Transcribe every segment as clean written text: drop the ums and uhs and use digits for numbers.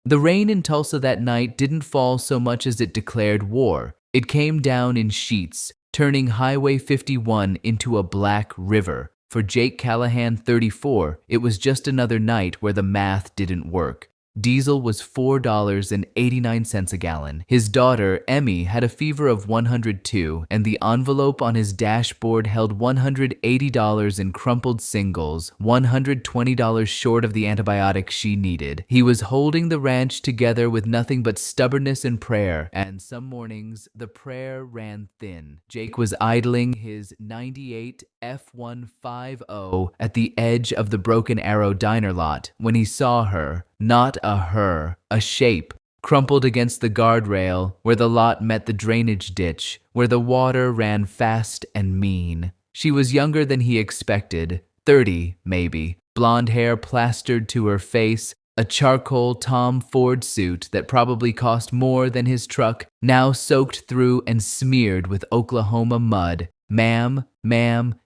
The rain in Tulsa that night didn't fall so much as it declared war. It came down in sheets, turning Highway 51 into a black river. For Jake Callahan, 34, it was just another night where the math didn't work. Diesel was $4.89 a gallon. His daughter, Emmy, had a fever of 102, and the envelope on his dashboard held $180 in crumpled singles, $120 short of the antibiotics she needed. He was holding the ranch together with nothing but stubbornness and prayer, and some mornings, the prayer ran thin. Jake was idling his 98 F150 at the edge of the Broken Arrow diner lot when he saw her. Not a her, a shape, crumpled against the guardrail where the lot met the drainage ditch, where the water ran fast and mean. She was younger than he expected, 30, maybe, blonde hair plastered to her face, a charcoal Tom Ford suit that probably cost more than his truck, now soaked through and smeared with Oklahoma mud. Ma'am,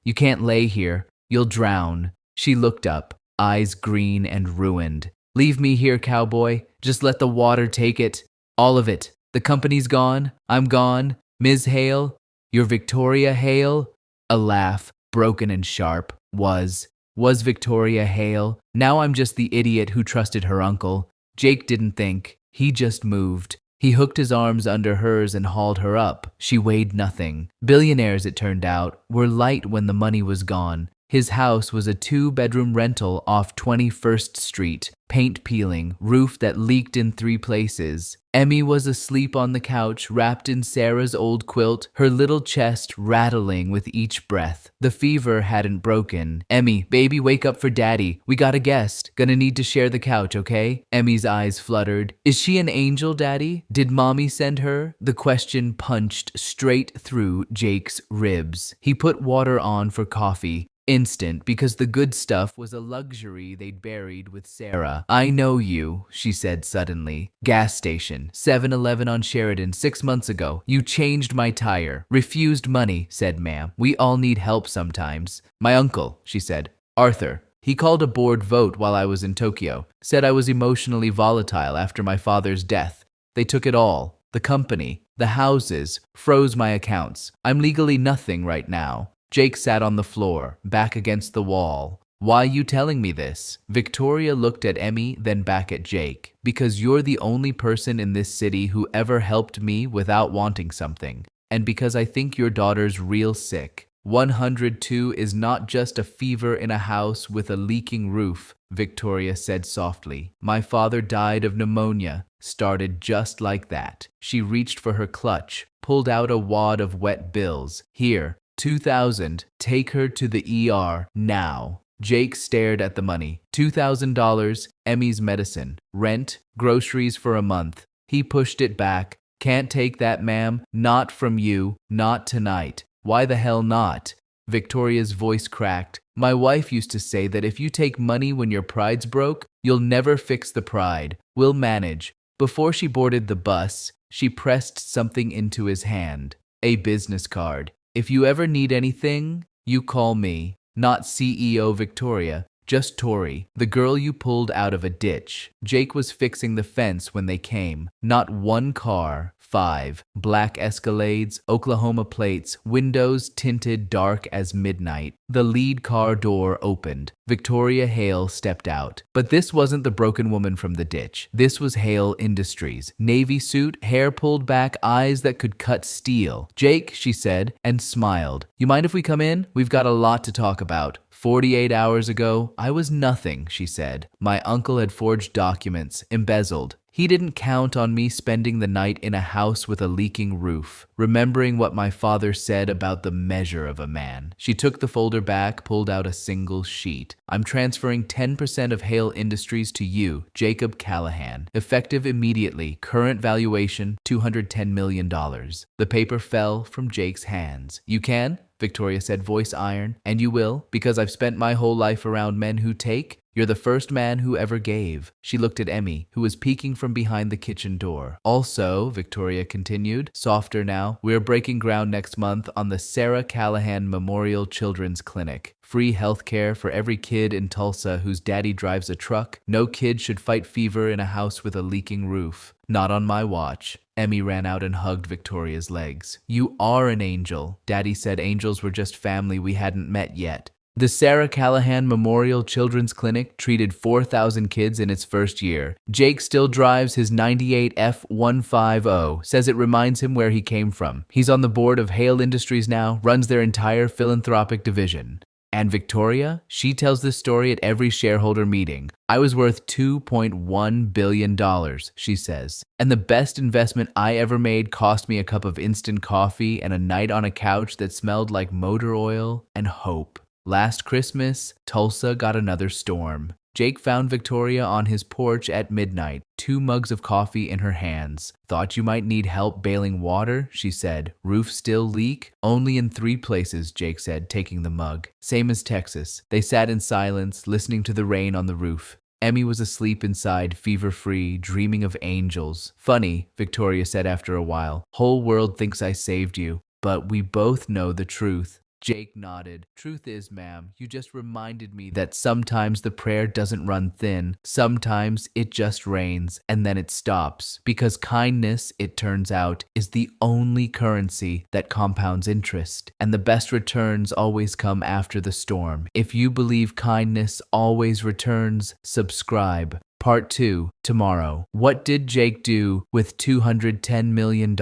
you can't lay here. You'll drown. She looked up, eyes green and ruined. Leave me here, cowboy. Just let the water take it. All of it. The company's gone. I'm gone. Ms. Hale. You're Victoria Hale? A laugh, broken and sharp, was Victoria Hale. Now I'm just the idiot who trusted her uncle. Jake didn't think. He just moved. He hooked his arms under hers and hauled her up. She weighed nothing. Billionaires, it turned out, were light when the money was gone. His house was a 2-bedroom rental off 21st Street, paint peeling, roof that leaked in 3 places. Emmy was asleep on the couch, wrapped in Sarah's old quilt, her little chest rattling with each breath. The fever hadn't broken. Emmy, baby, wake up for daddy. We got a guest. Gonna need to share the couch, okay? Emmy's eyes fluttered. Is she an angel, daddy? Did mommy send her? The question punched straight through Jake's ribs. He put water on for coffee. Instant, because the good stuff was a luxury they'd buried with Sarah. I know you, she said suddenly. Gas station, 7-Eleven on Sheridan 6 months ago. You changed my tire. Refused money, said ma'am. We all need help sometimes. My uncle, she said. Arthur. He called a board vote while I was in Tokyo. Said I was emotionally volatile after my father's death. They took it all. The company, the houses, froze my accounts. I'm legally nothing right now. Jake sat on the floor, back against the wall. Why you telling me this? Victoria looked at Emmy, then back at Jake. Because you're the only person in this city who ever helped me without wanting something. And because I think your daughter's real sick. 102 is not just a fever in a house with a leaking roof, Victoria said softly. My father died of pneumonia. Started just like that. She reached for her clutch, pulled out a wad of wet bills. Here. 2,000. Take her to the ER now. Jake stared at the money. $2,000, Emmy's medicine, rent, groceries for a month. He pushed it back. Can't take that, ma'am. Not from you. Not tonight. Why the hell not? Victoria's voice cracked. My wife used to say that if you take money when your pride's broke, you'll never fix the pride. We'll manage. Before she boarded the bus, she pressed something into his hand. A business card. If you ever need anything, you call me. Not CEO Victoria, just Tori, the girl you pulled out of a ditch. Jake was fixing the fence when they came. Not one car. 5 black Escalades, Oklahoma plates, windows tinted dark as midnight. The lead car door opened. Victoria Hale stepped out. But this wasn't the broken woman from the ditch. This was Hale Industries. Navy suit, hair pulled back, eyes that could cut steel. Jake, she said, and smiled. You mind if we come in? We've got a lot to talk about. 48 hours ago, I was nothing, she said. My uncle had forged documents, embezzled. He didn't count on me spending the night in a house with a leaking roof, remembering what my father said about the measure of a man. She took the folder back, pulled out a single sheet. I'm transferring 10% of Hale Industries to you, Jacob Callahan. Effective immediately. Current valuation, $210 million. The paper fell from Jake's hands. You can? Victoria said, voice iron. And you will? Because I've spent my whole life around men who take? You're the first man who ever gave. She looked at Emmy, who was peeking from behind the kitchen door. Also, Victoria continued, softer now, we're breaking ground next month on the Sarah Callahan Memorial Children's Clinic. Free healthcare for every kid in Tulsa whose daddy drives a truck. No kid should fight fever in a house with a leaking roof. Not on my watch. Emmy ran out and hugged Victoria's legs. You are an angel. Daddy said angels were just family we hadn't met yet. The Sarah Callahan Memorial Children's Clinic treated 4,000 kids in its first year. Jake still drives his 98 F-150, says it reminds him where he came from. He's on the board of Hale Industries now, runs their entire philanthropic division. And Victoria, she tells this story at every shareholder meeting. I was worth $2.1 billion, she says. And the best investment I ever made cost me a cup of instant coffee and a night on a couch that smelled like motor oil and hope. Last Christmas, Tulsa got another storm. Jake found Victoria on his porch at midnight, 2 mugs of coffee in her hands. Thought you might need help bailing water, she said. Roof still leak? Only in 3 places, Jake said, taking the mug. Same as Texas. They sat in silence, listening to the rain on the roof. Emmy was asleep inside, fever-free, dreaming of angels. Funny, Victoria said after a while. Whole world thinks I saved you, but we both know the truth. Jake nodded. Truth is, ma'am, you just reminded me that sometimes the prayer doesn't run thin. Sometimes it just rains, and then it stops. Because kindness, it turns out, is the only currency that compounds interest. And the best returns always come after the storm. If you believe kindness always returns, subscribe. Part 2, tomorrow. What did Jake do with $210 million?